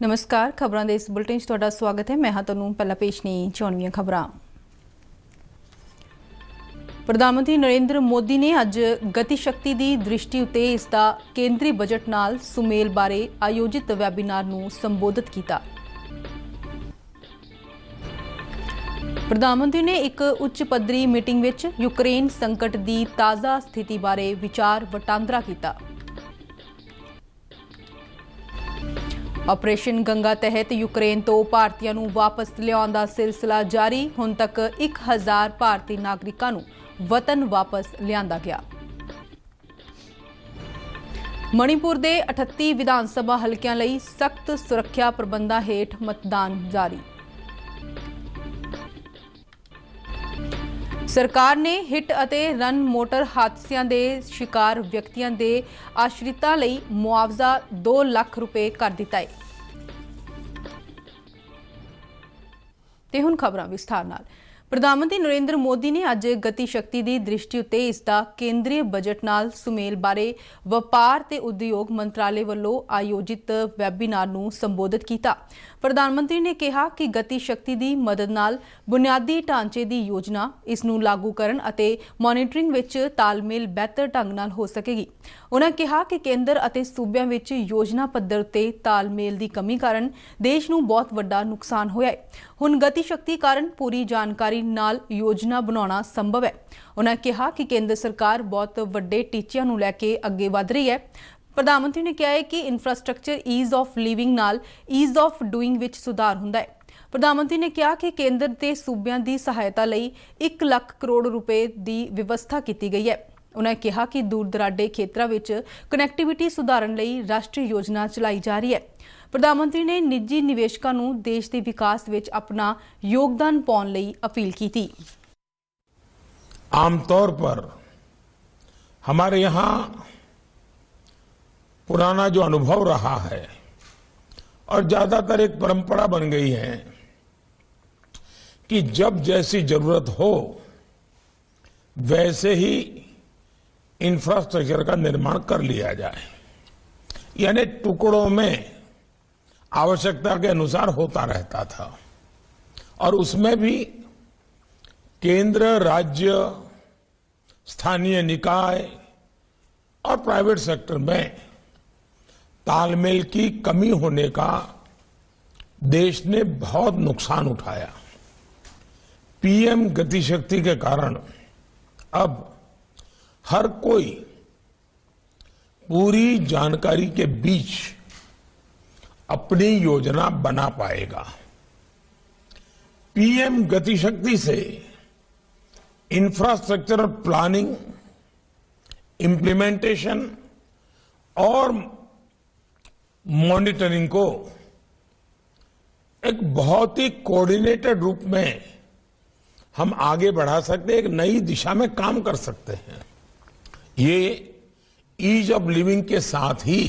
नमस्कार, खबरां दे इस बुलेटिन च तुहाडा स्वागत है। मैं हां तुहानूं पहला पेश ने चोणवीआं खबरां। प्रधानमंत्री नरेंद्र मोदी ने अज गति शक्ति की दृष्टि उत्ते इसका केंद्रीय बजट नाल सुमेल बारे आयोजित वैबीनार नूं संबोधित किया। प्रधानमंत्री ने एक उच्च पद्धरी मीटिंग विच यूक्रेन संकट की ताज़ा स्थिति बारे विचार वटांदरा किया। ऑपरेशन गंगा तहत यूक्रेन तो भारतीयों नूं वापस लियाउण दा सिलसिला जारी। हुण तक 1000 भारतीय नागरिकां नूं वतन वापस लिआंदा गया। मणिपुर दे 38 विधान सभा हलकियां लई सख्त सुरक्षा प्रबंधां हेठ मतदान जारी। सरकार ने हिट अते रन मोटर हादसियां दे शिकार व्यक्तियों के आश्रितां लई मुआवजा 2 लाख रुपए कर दिता है। ते हुण खबरां विस्तार नाल। प्रधानमंत्री नरेंद्र मोदी ने अज गति शक्ति की दृष्टि उत्ते इसका केंद्रीय बजट नाल सुमेल बारे व्यापार ते उद्योग मंत्रालय वालों आयोजित वैबीनार नूं संबोधित किया। प्रधानमंत्री ने कहा कि गति शक्ति की मदद नाल बुनियादी ढांचे की योजना इस नूं लागू करन अते मॉनिटरिंग विच तालमेल बेहतर ढंग नाल हो सकेगी। उन्होंने कहा कि केंद्र अते सूबियां विच योजना पद्धर ते तालमेल की कमी कारण देश नूं बहुत वड्डा नुकसान होया है। हुण गति शक्ति कारण पूरी जानकारी नाल योजना बनाना संभव है। उन्होंने कहा कि केंद्र सरकार बहुत वड्डे टीचिਆਂ ਨੂੰ ਲੈ ਕੇ ਅੱਗੇ ਵਧ ਰਹੀ है। प्रधानमंत्री ने कहा है कि इंफ्रास्ट्रक्चर ईज ऑफ लिविंग नाल ईज ऑफ डूइंग विच सुधार हुंदा है। प्रधानमंत्री ने कहा कि केंद्र ते सूबियां दी सहायता लई 1 लाख करोड़ रुपए की व्यवस्था की गई है। उन्होंने कहा कि दूर दराडे खेत्रों में कनैक्टिविटी सुधारन लई राष्ट्रीय योजना चलाई जा रही है। प्रधानमंत्री ने निजी निवेशकों को देश के विकास में अपना योगदान पाने लई अपील की थी। आमतौर पर हमारे यहाँ पुराना जो अनुभव रहा है और ज्यादातर एक परंपरा बन गई है कि जब जैसी जरूरत हो वैसे ही इंफ्रास्ट्रक्चर का निर्माण कर लिया जाए, यानी टुकड़ों में आवश्यकता के अनुसार होता रहता था। और उसमें भी केंद्र, राज्य, स्थानीय निकाय और प्राइवेट सेक्टर में तालमेल की कमी होने का देश ने बहुत नुकसान उठाया। पीएम गति शक्ति के कारण अब हर कोई पूरी जानकारी के बीच अपनी योजना बना पाएगा। पीएम गति शक्ति से इंफ्रास्ट्रक्चर प्लानिंग, इंप्लीमेंटेशन और मॉनिटरिंग को एक बहुत ही कोऑर्डिनेटेड रूप में हम आगे बढ़ा सकते हैं, एक नई दिशा में काम कर सकते हैं। ये ईज ऑफ लिविंग के साथ ही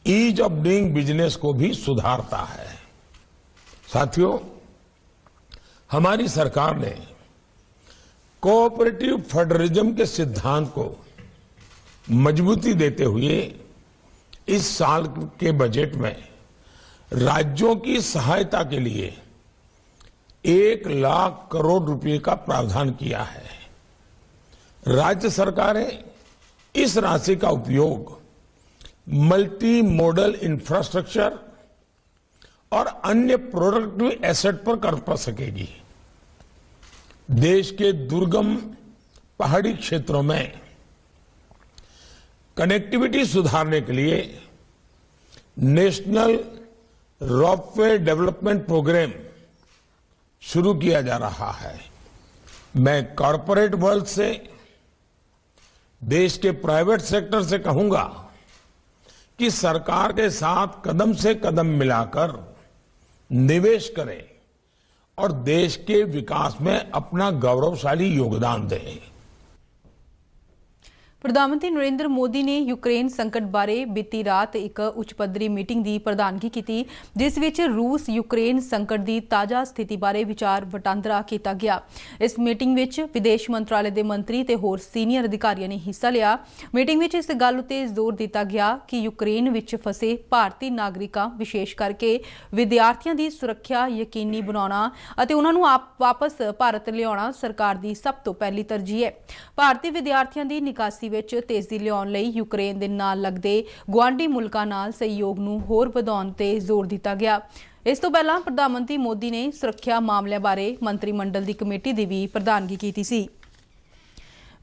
ईज ऑफ डूइंग बिजनेस को भी सुधारता है। साथियों, हमारी सरकार ने कोऑपरेटिव फेडरलिज्म के सिद्धांत को मजबूती देते हुए इस साल के बजट में राज्यों की सहायता के लिए 1 लाख करोड़ रुपए का प्रावधान किया है। राज्य सरकारें इस राशि का उपयोग मल्टी मॉडल इंफ्रास्ट्रक्चर और अन्य प्रोडक्टिव एसेट पर कर सकेगी। देश के दुर्गम पहाड़ी क्षेत्रों में कनेक्टिविटी सुधारने के लिए नेशनल रोपवे डेवलपमेंट प्रोग्राम शुरू किया जा रहा है। मैं कॉरपोरेट वर्ल्ड से, देश के प्राइवेट सेक्टर से कहूंगा कि सरकार के साथ कदम से कदम मिलाकर निवेश करें और देश के विकास में अपना गौरवशाली योगदान दें। ਪ੍ਰਧਾਨ ਮੰਤਰੀ ਨਰਿੰਦਰ ਮੋਦੀ ਨੇ ਯੂਕਰੇਨ ਸੰਕਟ ਬਾਰੇ ਬੀਤੀ ਰਾਤ ਇੱਕ ਉੱਚ ਪੱਧਰੀ ਮੀਟਿੰਗ ਦੀ ਪ੍ਰਧਾਨਗੀ ਕੀਤੀ, ਜਿਸ ਵਿੱਚ ਰੂਸ ਯੂਕਰੇਨ ਸੰਕਟ ਦੀ ਤਾਜ਼ਾ ਸਥਿਤੀ ਬਾਰੇ ਵਿਚਾਰ ਵਟਾਂਦਰਾ ਕੀਤਾ ਗਿਆ। ਇਸ ਮੀਟਿੰਗ ਵਿੱਚ ਵਿਦੇਸ਼ ਮੰਤਰਾਲੇ ਦੇ ਮੰਤਰੀ ਤੇ ਹੋਰ ਸੀਨੀਅਰ ਅਧਿਕਾਰੀਆਂ ਨੇ ਹਿੱਸਾ ਲਿਆ। ਮੀਟਿੰਗ ਵਿੱਚ ਇਸ ਗੱਲ ਉੱਤੇ ਜ਼ੋਰ ਦਿੱਤਾ ਗਿਆ ਕਿ ਯੂਕਰੇਨ ਵਿੱਚ ਫਸੇ ਭਾਰਤੀ ਨਾਗਰਿਕਾਂ, ਵਿਸ਼ੇਸ਼ ਕਰਕੇ ਵਿਦਿਆਰਥੀਆਂ ਦੀ ਸੁਰੱਖਿਆ ਯਕੀਨੀ ਬਣਾਉਣਾ ਅਤੇ ਉਹਨਾਂ ਨੂੰ ਵਾਪਸ ਭਾਰਤ ਲਿਆਉਣਾ ਸਰਕਾਰ ਦੀ ਸਭ ਤੋਂ ਪਹਿਲੀ ਤਰਜੀਹ ਹੈ। ਭਾਰਤੀ ਵਿਦਿਆਰਥੀਆਂ ਦੀ ਨਿਕਾਸੀ ਵਿੱਚ ਤੇਜ਼ੀ ਲਿਆਉਣ ਲਈ ਯੂਕਰੇਨ ਦੇ ਨਾਲ ਲੱਗਦੇ ਗੁਆਂਢੀ ਮੁਲਕਾਂ ਨਾਲ ਸਹਿਯੋਗ ਨੂੰ ਹੋਰ ਵਧਾਉਣ ਤੇ ਜ਼ੋਰ ਦਿੱਤਾ ਗਿਆ। ਇਸ ਤੋਂ ਪਹਿਲਾਂ ਪ੍ਰਧਾਨ ਮੰਤਰੀ ਮੋਦੀ ਨੇ ਸੁਰੱਖਿਆ ਮਾਮਲਿਆਂ ਬਾਰੇ ਮੰਤਰੀ ਮੰਡਲ ਦੀ ਕਮੇਟੀ ਦੀ ਵੀ ਪ੍ਰਧਾਨਗੀ ਕੀਤੀ ਸੀ।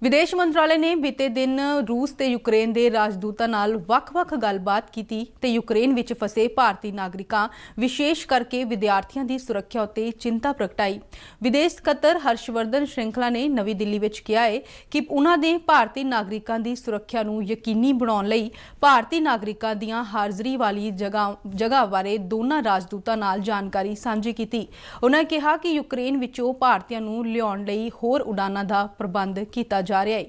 ਵਿਦੇਸ਼ ਮੰਤਰਾਲੇ ਨੇ ਬੀਤੇ ਦਿਨ ਰੂਸ ਤੇ ਯੂਕਰੇਨ ਦੇ ਰਾਜਦੂਤਾਂ ਨਾਲ ਵੱਖ-ਵੱਖ ਗੱਲਬਾਤ ਕੀਤੀ ਤੇ ਯੂਕਰੇਨ ਵਿੱਚ ਫਸੇ ਭਾਰਤੀ ਨਾਗਰਿਕਾਂ, ਵਿਸ਼ੇਸ਼ ਕਰਕੇ ਵਿਦਿਆਰਥੀਆਂ ਦੀ ਸੁਰੱਖਿਆ ਉੱਤੇ ਚਿੰਤਾ ਪ੍ਰਗਟਾਈ। ਵਿਦੇਸ਼ ਸਕੱਤਰ ਹਰਸ਼ਵਰਧਨ ਸ਼੍ਰਿੰਖਲਾ ਨੇ ਨਵੀਂ ਦਿੱਲੀ ਵਿੱਚ ਕਿਹਾ ਹੈ ਕਿ ਉਹਨਾਂ ਨੇ ਭਾਰਤੀ ਨਾਗਰਿਕਾਂ ਦੀ ਸੁਰੱਖਿਆ ਨੂੰ ਯਕੀਨੀ ਬਣਾਉਣ ਲਈ ਭਾਰਤੀ ਨਾਗਰਿਕਾਂ ਦੀਆਂ ਹਾਜ਼ਰੀ ਵਾਲੀ ਜਗ੍ਹਾ ਬਾਰੇ ਦੋਨਾਂ ਰਾਜਦੂਤਾਂ ਨਾਲ ਜਾਣਕਾਰੀ ਸਾਂਝੀ ਕੀਤੀ। ਉਹਨਾਂ ਕਿਹਾ ਕਿ ਯੂਕਰੇਨ ਵਿੱਚੋਂ ਭਾਰਤੀਆਂ ਨੂੰ ਲਿਆਉਣ ਲਈ ਹੋਰ ਉਡਾਨਾਂ ਦਾ ਪ੍ਰਬੰਧ ਕੀਤਾ ਜਾ ਰਿਹਾ ਹੈ।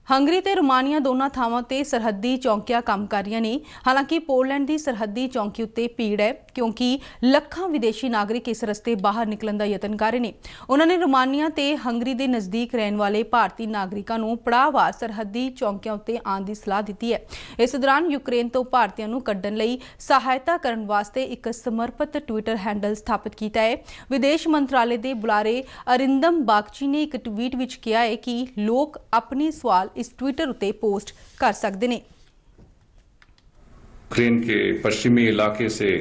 ਹੰਗਰੀ ਤੇ ਰੋਮਾਨੀਆ ਦੋਨਾਂ ਥਾਵਾਂ ਤੇ ਸਰਹੱਦੀ ਚੌਂਕੀਆਂ ਕੰਮ ਕਰ ਰਹੀਆਂ ਨੇ। ਹਾਲਾਂਕਿ ਪੋਲੈਂਡ ਦੀ ਸਰਹੱਦੀ ਚੌਂਕੀ ਉੱਤੇ ਭੀੜ ਹੈ, ਕਿਉਂਕਿ ਲੱਖਾਂ ਵਿਦੇਸ਼ੀ ਨਾਗਰਿਕ ਇਸ ਰਸਤੇ ਬਾਹਰ ਨਿਕਲਣ ਦਾ ਯਤਨ ਕਰ ਰਹੇ ਨੇ। ਉਹਨਾਂ ਨੇ ਰੋਮਾਨੀਆ ਤੇ ਹੰਗਰੀ ਦੇ ਨਜ਼ਦੀਕ ਰਹਿਣ ਵਾਲੇ ਭਾਰਤੀ ਨਾਗਰਿਕਾਂ ਨੂੰ ਪੜਾਅਵਾਰ ਸਰਹੱਦੀ ਚੌਂਕੀਆਂ ਉੱਤੇ ਆਉਣ ਦੀ ਸਲਾਹ ਦਿੱਤੀ ਹੈ। ਇਸ ਦੌਰਾਨ ਯੂਕਰੇਨ ਤੋਂ ਭਾਰਤੀਆਂ ਨੂੰ ਕੱਢਣ ਲਈ ਸਹਾਇਤਾ ਕਰਨ ਵਾਸਤੇ ਇੱਕ ਸਮਰਪਿਤ ਟਵਿੱਟਰ ਹੈਂਡਲ ਸਥਾਪਿਤ ਕੀਤਾ ਹੈ। ਵਿਦੇਸ਼ ਮੰਤਰਾਲੇ ਦੇ ਬੁਲਾਰੇ ਅਰਿੰਦਮ ਬਾਗਚੀ ਨੇ ਇੱਕ ਟਵੀਟ ਵਿੱਚ ਕਿਹਾ ਹੈ ਕਿ ਲੋਕ ਆਪਣੇ ਸਵਾਲ इस ट्विटर उत्ते पोस्ट कर सकते हैं। यूक्रेन के पश्चिमी इलाके से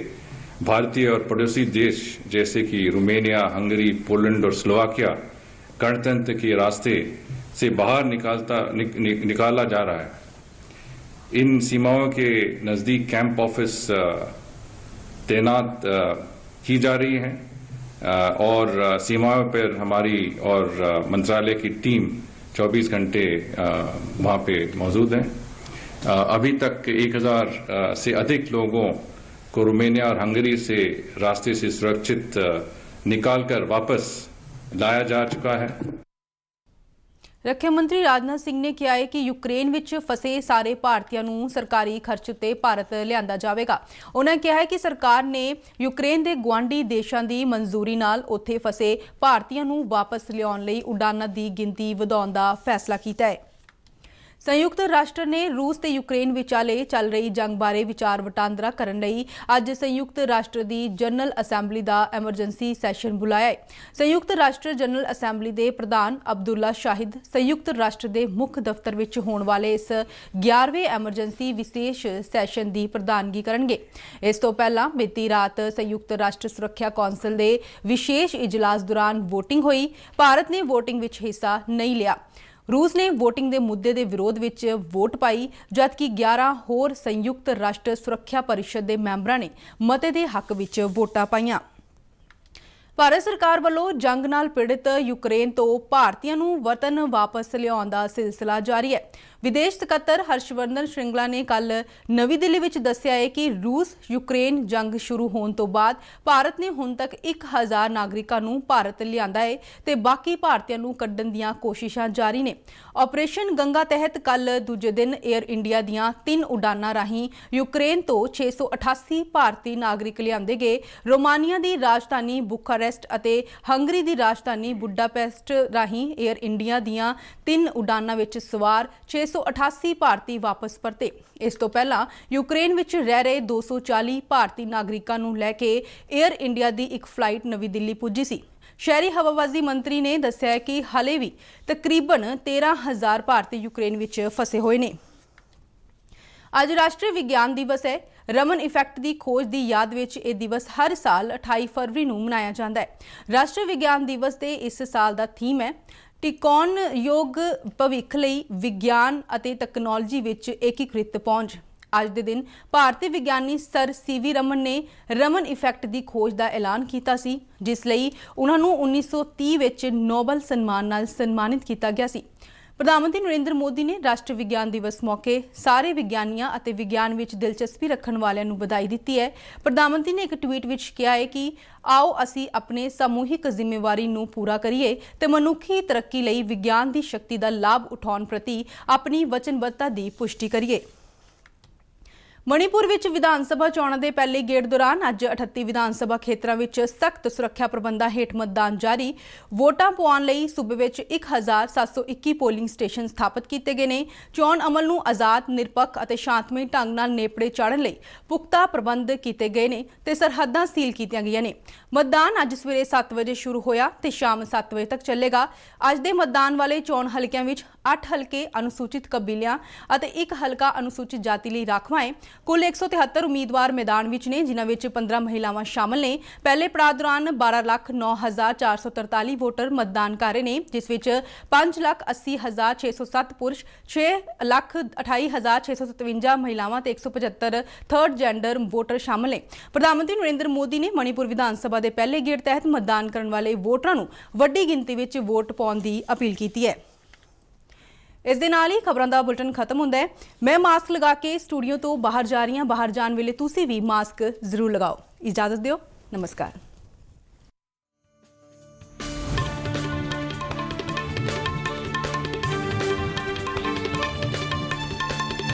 भारतीय और पड़ोसी देश जैसे कि रोमानिया, हंगरी, पोलैंड और स्लोवाकिया गणतंत्र के रास्ते से बाहर निकाला जा रहा है। इन सीमाओं के नज़दीक कैंप ऑफिस तैनात की जा रही हैं और सीमाओं पर हमारी और मंत्रालय की टीम 24 घंटे वहाँ पे मौजूद हैं। अभी तक 1000 से अधिक लोगों को रोमानिया और हंगरी से रास्ते से सुरक्षित निकालकर वापस लाया जा चुका है। ਰੱਖਿਆ ਮੰਤਰੀ ਰਾਜਨਾਥ ਸਿੰਘ ਨੇ ਕਿਹਾ ਹੈ ਕਿ ਯੂਕਰੇਨ ਵਿੱਚ ਫਸੇ ਸਾਰੇ ਭਾਰਤੀਆਂ ਨੂੰ ਸਰਕਾਰੀ ਖਰਚ ਉੱਤੇ ਭਾਰਤ ਲਿਆਂਦਾ ਜਾਵੇਗਾ। ਉਹਨਾਂ ਕਿਹਾ ਹੈ ਕਿ ਸਰਕਾਰ ਨੇ ਯੂਕਰੇਨ ਦੇ ਗੁਆਂਢੀ ਦੇਸ਼ਾਂ ਦੀ ਮਨਜ਼ੂਰੀ ਨਾਲ ਉੱਥੇ ਫਸੇ ਭਾਰਤੀਆਂ ਨੂੰ ਵਾਪਸ ਲਿਆਉਣ ਲਈ ਉਡਾਨਾਂ ਦੀ ਗਿਣਤੀ ਵਧਾਉਣ ਦਾ ਫੈਸਲਾ ਕੀਤਾ ਹੈ। ਸੰਯੁਕਤ ਰਾਸ਼ਟਰ ਨੇ ਰੂਸ ਤੇ ਯੂਕਰੇਨ ਵਿਚਾਲੇ ਚੱਲ ਰਹੀ ਜੰਗ ਬਾਰੇ ਵਿਚਾਰ ਵਟਾਂਦਰਾ ਕਰਨ ਲਈ ਅੱਜ ਸੰਯੁਕਤ ਰਾਸ਼ਟਰ ਦੀ ਜਨਰਲ ਅਸੈਂਬਲੀ ਦਾ ਐਮਰਜੈਂਸੀ ਸੈਸ਼ਨ ਬੁਲਾਇਆ ਹੈ। ਸੰਯੁਕਤ ਰਾਸ਼ਟਰ ਜਨਰਲ ਅਸੈਂਬਲੀ ਦੇ ਪ੍ਰਧਾਨ ਅਬਦੁੱਲਾ ਸ਼ਾਹਿਦ ਸੰਯੁਕਤ ਰਾਸ਼ਟਰ ਦੇ ਮੁੱਖ ਦਫ਼ਤਰ ਵਿੱਚ ਹੋਣ ਵਾਲੇ ਇਸ 11ਵੇਂ ਐਮਰਜੈਂਸੀ ਵਿਸ਼ੇਸ਼ ਸੈਸ਼ਨ ਦੀ ਪ੍ਰਧਾਨਗੀ ਕਰਨਗੇ। ਇਸ ਤੋਂ ਪਹਿਲਾਂ ਬੀਤੀ ਰਾਤ ਸੰਯੁਕਤ ਰਾਸ਼ਟਰ ਸੁਰੱਖਿਆ ਕੌਂਸਲ ਦੇ ਵਿਸ਼ੇਸ਼ ਇਜਲਾਸ ਦੌਰਾਨ ਵੋਟਿੰਗ ਹੋਈ। ਭਾਰਤ ਨੇ ਵੋਟਿੰਗ ਵਿੱਚ ਹਿੱਸਾ ਨਹੀਂ ਲਿਆ। रूस ने वोटिंग के मुद्दे के विरोध में वोट पाई, जबकि 11 होर संयुक्त राष्ट्र सुरक्षा परिषद के मैंबरां ने मते के हक में वोटां पाईआं। ਭਾਰਤ ਸਰਕਾਰ ਵੱਲੋਂ ਜੰਗ ਨਾਲ ਪੀੜਤ ਯੂਕਰੇਨ ਤੋਂ ਭਾਰਤੀਆਂ ਨੂੰ ਵਤਨ ਵਾਪਸ ਲਿਆਉਣ ਦਾ ਸਿਲਸਿਲਾ ਜਾਰੀ ਹੈ। ਵਿਦੇਸ਼ ਸਕੱਤਰ ਹਰਸ਼ਵਰਧਨ ਸ਼੍ਰਿੰਗਲਾ ਨੇ ਕੱਲ ਨਵੀਂ ਦਿੱਲੀ ਵਿੱਚ ਦੱਸਿਆ ਹੈ ਕਿ ਰੂਸ ਯੂਕਰੇਨ ਜੰਗ ਸ਼ੁਰੂ ਹੋਣ ਤੋਂ ਬਾਅਦ ਭਾਰਤ ਨੇ ਹੁਣ ਤੱਕ 1000 ਨਾਗਰਿਕਾਂ ਨੂੰ ਭਾਰਤ ਲਿਆਂਦਾ ਹੈ ਤੇ ਬਾਕੀ ਭਾਰਤੀਆਂ ਨੂੰ ਕੱਢਣ ਦੀਆਂ ਕੋਸ਼ਿਸ਼ਾਂ ਜਾਰੀ ਨੇ। ਆਪਰੇਸ਼ਨ ਗੰਗਾ ਤਹਿਤ ਕੱਲ ਦੂਜੇ ਦਿਨ 에ਅਰ ਇੰਡੀਆ ਦੀਆਂ 3 ਉਡਾਨਾਂ ਰਾਹੀਂ ਯੂਕਰੇਨ ਤੋਂ 688 ਭਾਰਤੀ ਨਾਗਰਿਕ ਲਿਆਂਦੇ ਗਏ। ਰੋਮਾਨੀਆ ਦੀ ਰਾਜਧਾਨੀ ਬੁਖਾਰੈਸਟ ਅਤੇ ਹੰਗਰੀ ਦੀ ਰਾਜਧਾਨੀ ਬੁਡਾਪੈਸਟ ਰਾਹੀਂ 에ਅਰ ਇੰਡੀਆ ਦੀਆਂ 3 ਉਡਾਨਾਂ ਵਿੱਚ ਸਵਾਰ 688 ਭਾਰਤੀ ਵਾਪਸ ਪਰਤੇ। ਇਸ ਤੋਂ ਪਹਿਲਾਂ ਯੂਕਰੇਨ ਵਿੱਚ ਰਹਿ ਰਹੇ 240 ਭਾਰਤੀ ਨਾਗਰਿਕਾਂ ਨੂੰ ਲੈ ਕੇ 에ਅਰ ਇੰਡੀਆ ਦੀ ਇੱਕ ਫਲਾਈਟ ਨਵੀਂ ਦਿੱਲੀ ਪੁੱਜੀ ਸੀ। ਸ਼ਹਿਰੀ ਹਵਾਬਾਜ਼ੀ ਮੰਤਰੀ ਨੇ ਦੱਸਿਆ ਕਿ ਹਾਲੇ ਵੀ ਤਕਰੀਬਨ 13000 ਭਾਰਤੀ ਯੂਕਰੇਨ ਵਿੱਚ ਫਸੇ ਹੋਏ ਨੇ। ਅੱਜ ਰਾਸ਼ਟਰੀ ਵਿਗਿਆਨ ਦਿਵਸ ਹੈ। ਰਮਨ ਇਫੈਕਟ ਦੀ ਖੋਜ ਦੀ ਯਾਦ ਵਿੱਚ ਇਹ ਦਿਵਸ ਹਰ ਸਾਲ 28 ਫਰਵਰੀ ਨੂੰ ਮਨਾਇਆ ਜਾਂਦਾ ਹੈ। ਰਾਸ਼ਟਰੀ ਵਿਗਿਆਨ ਦਿਵਸ ਦੇ ਇਸ ਸਾਲ ਦਾ ਥੀਮ ਹੈ ਟਿਕਾਉਣ ਯੋਗ ਭਵਿੱਖ ਲਈ ਵਿਗਿਆਨ ਅਤੇ ਤਕਨਾਲੋਜੀ ਵਿੱਚ ਏਕੀਕ੍ਰਿਤ ਪਹੁੰਚ। ਅੱਜ ਦੇ ਦਿਨ ਭਾਰਤੀ ਵਿਗਿਆਨੀ ਸਰ CV ਰਮਨ ਨੇ ਰਮਨ ਇਫੈਕਟ ਦੀ ਖੋਜ ਦਾ ਐਲਾਨ ਕੀਤਾ ਸੀ, ਜਿਸ ਲਈ ਉਹਨਾਂ ਨੂੰ 1930 ਵਿੱਚ ਨੋਬਲ ਸਨਮਾਨ ਨਾਲ ਸਨਮਾਨਿਤ ਕੀਤਾ ਗਿਆ ਸੀ। ਪ੍ਰਧਾਨ ਮੰਤਰੀ ਨਰਿੰਦਰ ਮੋਦੀ ਨੇ ਰਾਸ਼ਟਰੀ ਵਿਗਿਆਨ ਦਿਵਸ ਮੌਕੇ ਸਾਰੇ ਵਿਗਿਆਨੀਆਂ ਅਤੇ ਵਿਗਿਆਨ ਵਿੱਚ ਦਿਲਚਸਪੀ ਰੱਖਣ ਵਾਲਿਆਂ ਨੂੰ ਵਧਾਈ ਦਿੱਤੀ ਹੈ। ਪ੍ਰਧਾਨ ਮੰਤਰੀ ਨੇ ਇੱਕ ਟਵੀਟ ਵਿੱਚ ਕਿਹਾ ਹੈ ਕਿ ਆਓ ਅਸੀਂ ਆਪਣੇ ਸਮੂਹਿਕ ਜ਼ਿੰਮੇਵਾਰੀ ਨੂੰ ਪੂਰਾ ਕਰੀਏ ਤੇ ਮਨੁੱਖੀ ਤਰੱਕੀ ਲਈ ਵਿਗਿਆਨ ਦੀ ਸ਼ਕਤੀ ਦਾ ਲਾਭ ਉਠਾਉਣ ਪ੍ਰਤੀ ਆਪਣੀ ਵਚਨਬੱਧਤਾ ਦੀ ਪੁਸ਼ਟੀ ਕਰੀਏ। ਮਣੀਪੁਰ ਵਿੱਚ ਵਿਧਾਨ ਸਭਾ ਚੋਣਾਂ ਦੇ ਪਹਿਲੇ ਗੇੜ ਦੌਰਾਨ ਅੱਜ 38 ਵਿਧਾਨ ਸਭਾ ਖੇਤਰਾਂ ਵਿੱਚ ਸਖਤ ਸੁਰੱਖਿਆ ਪ੍ਰਬੰਧਾਂ ਹੇਠ ਮਤਦਾਨ ਜਾਰੀ। ਵੋਟਾਂ ਪਾਉਣ ਲਈ ਸੂਬੇ ਵਿੱਚ 1721 ਪੋਲਿੰਗ ਸਟੇਸ਼ਨ ਸਥਾਪਿਤ ਕੀਤੇ ਗਏ ਨੇ। ਚੋਣ ਅਮਲ ਨੂੰ ਆਜ਼ਾਦ, ਨਿਰਪੱਖ ਅਤੇ ਸ਼ਾਂਤਮਈ ਢੰਗ ਨਾਲ ਨੇਪੜੇ ਚਾੜਨ ਲਈ ਪੁਖਤਾ ਪ੍ਰਬੰਧ ਕੀਤੇ ਗਏ ਨੇ ਤੇ ਸਰਹੱਦਾਂ ਸੀਲ ਕੀਤੀਆਂ ਗਈਆਂ ਨੇ। ਮਤਦਾਨ ਅੱਜ ਸਵੇਰੇ 7 ਵਜੇ ਸ਼ੁਰੂ ਹੋਇਆ ਤੇ ਸ਼ਾਮ 7 ਵਜੇ ਤੱਕ ਚੱਲੇਗਾ। ਅੱਜ ਦੇ ਮਤਦਾਨ ਵਾਲੇ ਚੋਣ ਹਲਕਿਆਂ ਵਿੱਚ 8 ਹਲਕੇ ਅਨੁਸੂਚਿਤ ਕਬੀਲਿਆਂ ਅਤੇ 1 ਹਲਕਾ ਅਨੁਸੂਚਿਤ ਜਾਤੀ ਲਈ ਰਾਖਵਾਂ ਹੈ। ਕੁੱਲ 173 ਉਮੀਦਵਾਰ ਮੈਦਾਨ ਵਿੱਚ ਨੇ, ਜਿਨ੍ਹਾਂ ਵਿੱਚ 15 ਮਹਿਲਾਵਾਂ ਸ਼ਾਮਲ ਨੇ। ਪਹਿਲੇ ਪੜਾਅ ਦੌਰਾਨ 12,09,443 ਵੋਟਰ ਮਤਦਾਨ ਕਰ ਰਹੇ ਨੇ, ਜਿਸ ਵਿੱਚ 5,80,607 ਪੁਰਸ਼, 6,28,657 ਮਹਿਲਾਵਾਂ ਤੇ 175 ਥਰਡ ਜੈਂਡਰ ਵੋਟਰ ਸ਼ਾਮਲ ਨੇ। ਪ੍ਰਧਾਨ ਮੰਤਰੀ ਨਰਿੰਦਰ ਮੋਦੀ ਨੇ ਮਣੀਪੁਰ ਵਿਧਾਨ ਸਭਾ ਦੇ ਪਹਿਲੇ ਗੇੜ ਤਹਿਤ ਮਤਦਾਨ ਕਰਨ ਵਾਲੇ ਵੋਟਰਾਂ ਨੂੰ ਵੱਡੀ ਗਿਣਤੀ ਵਿੱਚ ਵੋਟ ਪਾਉਣ ਦੀ ਅਪੀਲ ਕੀਤੀ ਹੈ। ਇਸ ਦੇ ਨਾਲ ਹੀ ਖਬਰਾਂ ਦਾ ਬੁਲਟਨ ਖਤਮ ਹੁੰਦਾ ਹੈ। ਮੈਂ ਮਾਸਕ ਲਗਾ ਕੇ ਸਟੂਡੀਓ ਤੋਂ ਬਾਹਰ ਜਾ ਰਹੀ ਹਾਂ। ਬਾਹਰ ਜਾਣ ਵੇਲੇ ਤੁਸੀਂ ਵੀ ਮਾਸਕ ਜ਼ਰੂਰ ਲਗਾਓ। ਇਜਾਜ਼ਤ ਦਿਓ। ਨਮਸਕਾਰ।